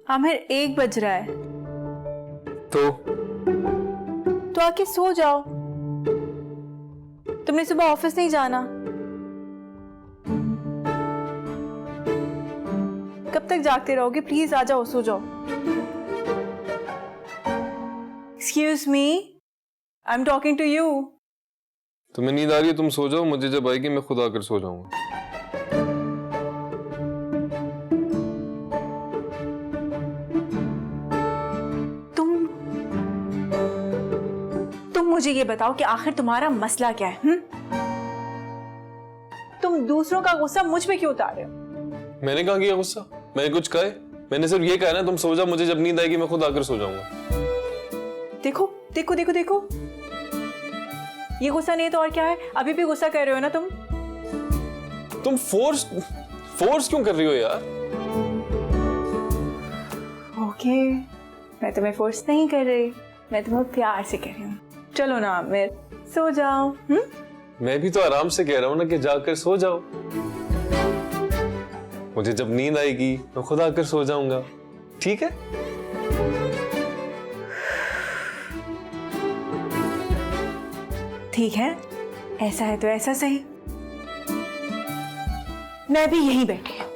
आमिर 1 बज रहा है। तो आके सो जाओ। तुमने सुबह ऑफिस नहीं जाना। कब तक जागते रहोगे? प्लीज आ जाओ, सो जाओ। Excuse me, I am talking to you. तुम्हें नींद आ रही है, तुम सो जाओ, मुझे जब आएगी मैं खुद आकर सो जाऊंगा। तुम मुझे ये बताओ कि आखिर तुम्हारा मसला क्या है? तुम दूसरों का गुस्सा मुझ पे क्यों उतार रहे हो? मैंने कहा किया गुस्सा? मैंने कुछ कहा है? मैंने सिर्फ ये कहा ना तुम सो जाओ, मुझे जब नींद आएगी मैं खुद आकर सो जाऊंगा। देखो देखो देखो देखो, ये गुस्सा नहीं है तो और क्या है? अभी भी गुस्सा कर रहे हो ना तुम? तुम फोर्स क्यों कर रही हो यार? ओके, मैं तुम्हें फोर्स नहीं कर रही, मैं तुम्हें प्यार से कह रही हूँ। चलो ना आमिर, सो जाओ। मैं भी तो आराम से कह रहा हूँ ना कि जाकर सो जाओ। मुझे जब नींद आएगी मैं खुद आकर सो जाऊंगा, ठीक है? ठीक है, ऐसा है तो ऐसा सही। मैं भी यहीं बैठी हूं।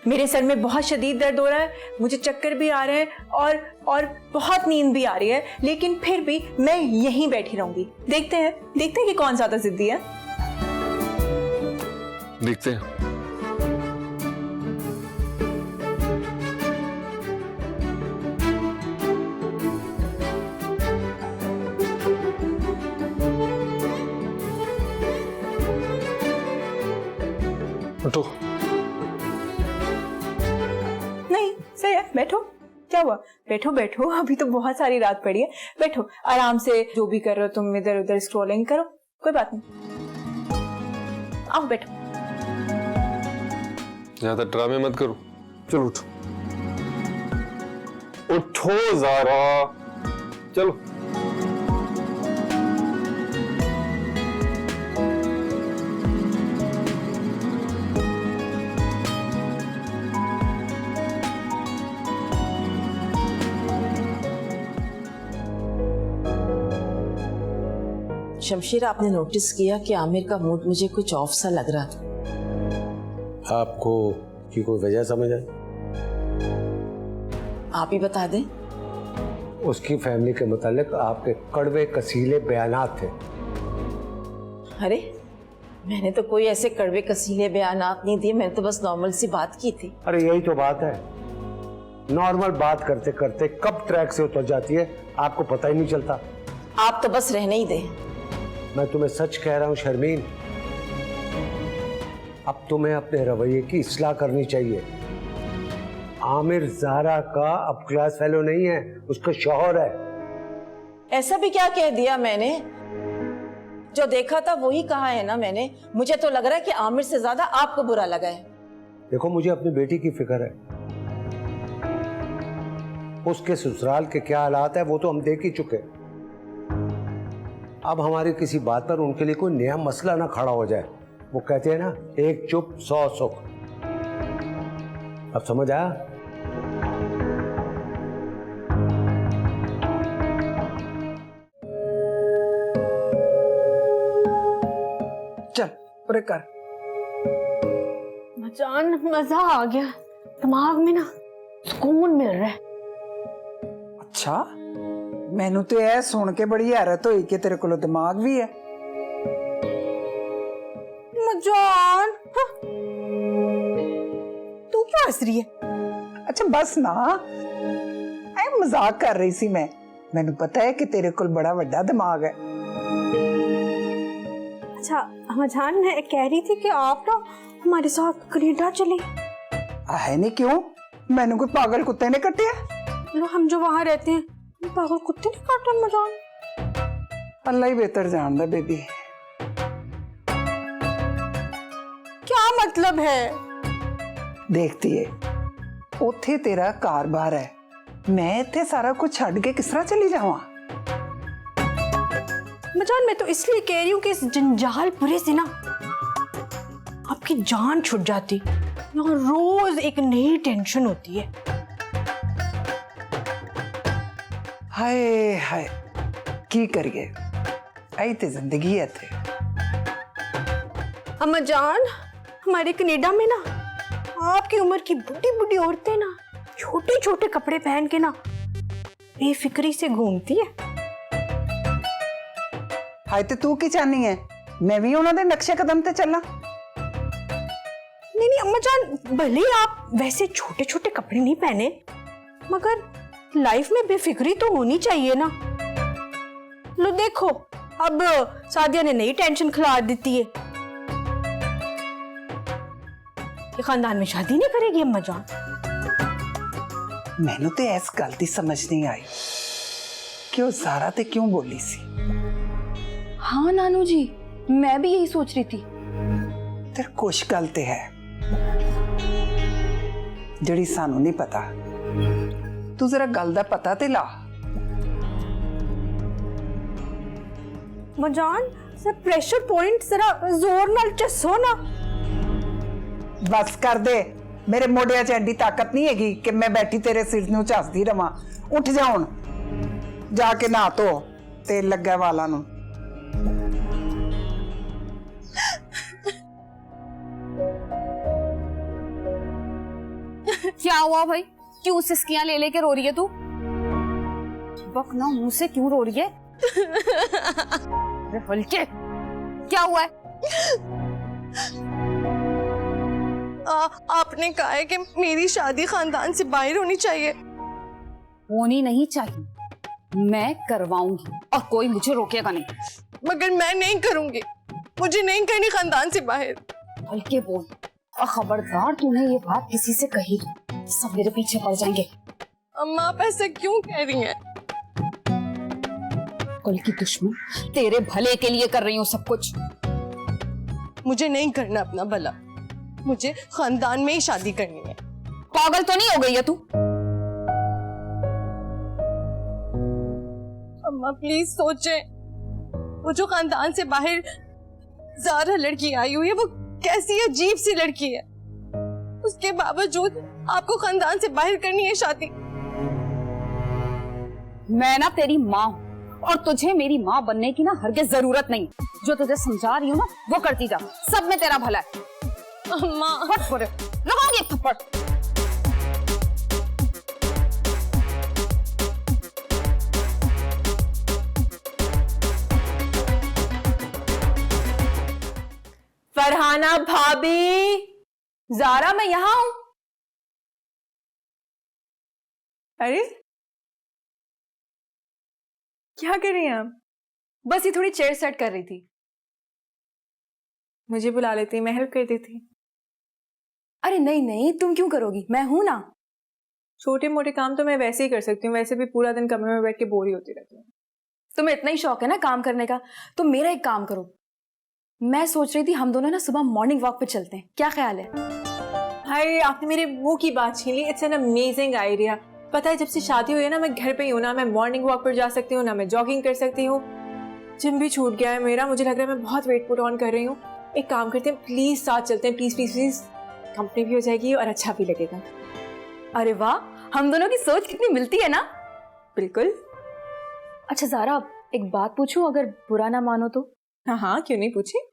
मेरे सर में बहुत शदीद दर्द हो रहा है, मुझे चक्कर भी आ रहे हैं और बहुत नींद भी आ रही है, लेकिन फिर भी मैं यहीं बैठी रहूंगी। देखते हैं कि कौन ज्यादा जिद्दी है। देखते हैं। उठो। नहीं, सही है, बैठो। क्या हुआ? बैठो बैठो, अभी तो बहुत सारी रात पड़ी है। बैठो आराम से, जो भी कर रहे हो तुम, इधर उधर स्क्रॉलिंग करो, कोई बात नहीं। आओ बैठो। ज्यादा ड्रामे मत करो। चलो उठो, उठो ज़ारा, चलो। शमशीर, आपने नोटिस किया कि आमिर का मूड मुझे कुछ ऑफ सा लग रहा था। आपको की कोई वजह समझ आई? आप ही बता दें। उसकी फैमिली के मुतालिक आपके कड़वे कसीले बयानात थे। अरे, मैंने तो कोई ऐसे कड़वे कसीले बयानात नहीं दिए, मैंने तो बस नॉर्मल सी बात की थी। अरे यही तो बात है, नॉर्मल बात करते करते कब ट्रैक से उतर जाती है आपको पता ही नहीं चलता। आप तो बस रहने ही दें। मैं तुम्हें सच कह रहा हूं शर्मीन, अब तुम्हें अपने रवैये की इस्लाह करनी चाहिए। आमिर ज़ारा का अब क्लास फेलो नहीं है, उसका शौहर है। ऐसा भी क्या कह दिया मैंने? जो देखा था वही कहा है ना मैंने। मुझे तो लग रहा है कि आमिर से ज्यादा आपको बुरा लगा है। देखो, मुझे अपनी बेटी की फिक्र है, उसके ससुराल के क्या हालात है वो तो हम देख ही चुके। अब हमारी किसी बात पर उनके लिए कोई नया मसला ना खड़ा हो जाए। वो कहते हैं ना, एक चुप 100 सुख। अब समझ आया? चल पूरे कर। जान, मजा आ गया, दिमाग में ना सुकून मिल रहा है। अच्छा, मैनू तो यह सुन के बड़ी हैरत हुई कि तेरे को दिमाग भी है। मजान, तू क्यों हंस रही है? अच्छा बस ना, मैं मजाक कर रही सी। मैनू पता है कि तेरे को बड़ा बड़ा दिमाग है। अच्छा मजान, मैं कह रही थी कि आप ना हमारे साथ कनाडा चले। है नहीं, क्यों? मैनू कोई पागल कुत्ते ने कटिया? लो, हम जो वहां रहते हैं पागल कुत्ते ने काटा मजान। अल्लाह ही बेहतर जानदा बेबी। क्या मतलब है? देखती है, उथे तेरा कार-बार है, मैं इत्थे सारा कुछ छड़ के किस तरह चली जावां? मजान, मैं तो इसलिए कह रही हूँ कि इस जंजालपुरे से ना आपकी जान छुट जाती। यहाँ रोज एक नई टेंशन होती है। हाय हाय की करिए, आई ते जिंदगी है थे। अम्मा जान, हमारे कनाडा में ना आपकी उम्र की बुढ़ी बुढ़ी औरतें ना छोटे छोटे कपड़े पहन के ना बेफिक्री से घूमती है। हाय ते तू की चाहनी है मैं भी उन्होंने नक्शे कदम ते चलना? नहीं नहीं अम्मा जान, भले ही आप वैसे छोटे छोटे कपड़े नहीं पहने, मगर लाइफ में बेफिक्री तो होनी चाहिए ना। लो देखो, अब सादिया ने नई टेंशन खिला देती है। ये खानदान में शादी नहीं करेगी अम्मा जान। मैनू ते ऐस गल दी समझ नहीं आई कि वो ज़ारा ते क्यों बोली सी। हाँ नानू जी, मैं भी यही सोच रही थी। तेरे कुछ गल ते है जड़ी सानू नहीं पता। तू जरा गल दा पता ते ला। अम्मा जान, सर प्रेशर पॉइंट जरा जोर नाल चसो ना। बस कर दे, मेरे मोडिया च एडी ताकत नहीं हैगी कि मैं बैठी तेरे सिर नू झसदी रवां। उठ जा हुण, जाके नहा धो, तेल लगा वाला नू। क्या हुआ भाई, क्यों सिस्कियां ले लेके रो रही है तू? बक ना मुंह से क्यों रो रही है? अरे हल्के, क्या हुआ है? आपने कहा है कि मेरी शादी खानदान से बाहर होनी चाहिए। होनी नहीं चाहिए, मैं करवाऊंगी और कोई मुझे रोकेगा नहीं। मगर मैं नहीं करूंगी, मुझे नहीं करनी खानदान से बाहर। हल्के बोल, और खबरदार तूने ये बात किसी से कही तो सब मेरे पीछे पड़ जाएंगे। अम्मा आप ऐसा क्यों कह रही हैं? कल की दुश्मन, तेरे भले के लिए कर रही हूँ सब कुछ। मुझे नहीं करना अपना भला, मुझे खानदान में ही शादी करनी है। पागल तो नहीं हो गई है तू? अम्मा प्लीज सोचें, वो जो खानदान से बाहर ज़ारा लड़की आई हुई है वो कैसी अजीब सी लड़की है। उसके बावजूद आपको खानदान से बाहर करनी है शादी। मैं ना तेरी माँ हूँ और तुझे मेरी माँ बनने की ना हरगिज़ जरूरत नहीं। जो तुझे समझा रही हूँ ना वो करती जा, सब में तेरा भला है। अम्मा फट बुरे, लगाऊंगी एक थप्पड़। फरहाना भाभी, ज़ारा मैं यहाँ हूं। अरे क्या कर रही हैं आप? बस ये थोड़ी चेयर सेट कर रही थी। मुझे बुला लेती, मैं हेल्प कर देती। अरे नहीं नहीं, तुम क्यों करोगी, मैं हूं ना। छोटे मोटे काम तो मैं वैसे ही कर सकती हूँ, वैसे भी पूरा दिन कमरे में बैठ के बोर ही होती रहती हूँ। तुम्हें इतना ही शौक है ना काम करने का, तो मेरा एक काम करो। मैं सोच रही थी हम दोनों ना सुबह मॉर्निंग वॉक पे चलते हैं, क्या ख्याल है? हाय, आपने मेरे मुंह की बात छीन ली। It's an amazing idea. पता है जब से शादी हुई है ना, मैं घर पे ही हूँ ना, मैं मॉर्निंग वॉक पर जा सकती हूँ ना, मैं जॉगिंग कर सकती हूँ। जिम भी छूट गया है मेरा, मुझे लग रहा है मैं बहुत वेट पुट ऑन कर रही हूँ। एक काम करते हैं, प्लीज साथ चलते हैं, प्लीज प्लीज प्लीज। कंपनी भी हो जाएगी और अच्छा भी लगेगा। अरे वाह, हम दोनों की सोच कितनी मिलती है ना। बिल्कुल। अच्छा ज़ारा, एक बात पूछूं, अगर बुरा ना मानो तो? हाँ हाँ, क्यों नहीं, पूछे।